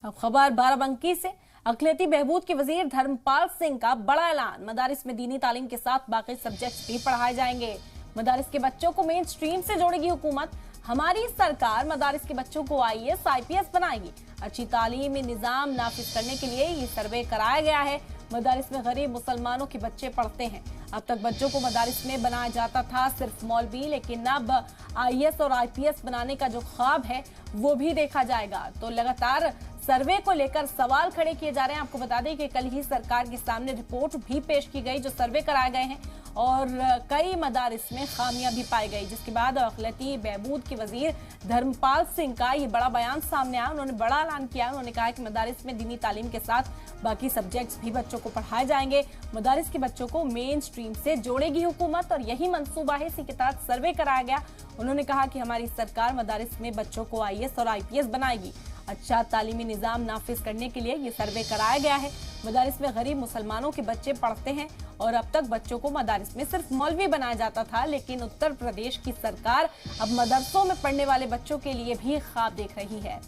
अब खबर बाराबंकी से। अक़लियती बहबूद के वजीर धर्मपाल सिंह का बड़ा ऐलान। मदारिस में दीनी तालीम के साथ बाकी सब्जेक्ट्स भी पढ़ाए जाएंगे। मदारिस के बच्चों को मेन स्ट्रीम से जोड़ेगी हुकूमत। हमारी सरकार मदारिस के बच्चों को IAS IPS बनाएगी। अच्छी तालीमी निजाम नाफिज करने के लिए ये सर्वे कराया गया है। मदारिस में गरीब मुसलमानों के बच्चे पढ़ते हैं। अब तक बच्चों को मदारिस में बनाया जाता था सिर्फ मौलवी, लेकिन अब IAS और IPS बनाने का जो ख्वाब है वो भी देखा जाएगा। तो लगातार सर्वे को लेकर सवाल खड़े किए जा रहे हैं। आपको बता दें कि कल ही सरकार के सामने रिपोर्ट भी पेश की गई, जो सर्वे कराए गए हैं और कई मदारिस में खामियां भी पाई गई, जिसके बाद अक़लियती बहबूद के वजीर धर्मपाल सिंह का ये बड़ा बयान सामने आया। उन्होंने बड़ा ऐलान किया। उन्होंने कहा कि मदारिस में दीनी तालीम के साथ बाकी सब्जेक्ट्स भी बच्चों को पढ़ाए जाएंगे। मदारिस के बच्चों को मेन स्ट्रीम से जोड़ेगी हुकूमत और यही मंसूबा है। इसी के तहत सर्वे कराया गया। उन्होंने कहा कि हमारी सरकार मदारिस में बच्चों को IAS और IPS बनाएगी। अच्छा तालीमी निजाम नाफिज करने के लिए ये सर्वे कराया गया है। मदारिस में गरीब मुसलमानों के बच्चे पढ़ते हैं और अब तक बच्चों को मदारिस में सिर्फ मौलवी बनाया जाता था, लेकिन उत्तर प्रदेश की सरकार अब मदरसों में पढ़ने वाले बच्चों के लिए भी ख्वाब देख रही है।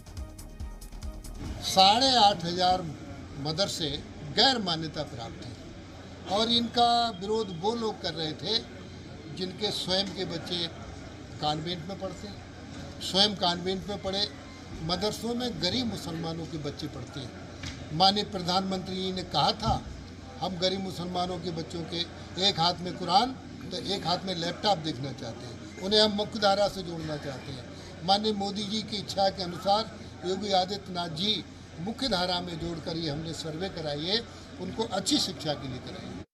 8,500 मदरसे गैर मान्यता प्राप्त हैं और इनका विरोध वो लोग कर रहे थे जिनके स्वयं के बच्चे कॉन्वेंट में पढ़ते हैं। स्वयं कॉन्वेंट में पढ़े मदरसों में गरीब मुसलमानों के बच्चे पढ़ते हैं। माननीय प्रधानमंत्री ने कहा था हम गरीब मुसलमानों के बच्चों के एक हाथ में कुरान तो एक हाथ में लैपटॉप देखना चाहते हैं। उन्हें हम मुख्य धारा से जोड़ना चाहते हैं। माननीय मोदी जी की इच्छा के अनुसार योगी आदित्यनाथ जी मुख्य धारा में जोड़कर ये हमने सर्वे कराई है, उनको अच्छी शिक्षा के लिए कराई है।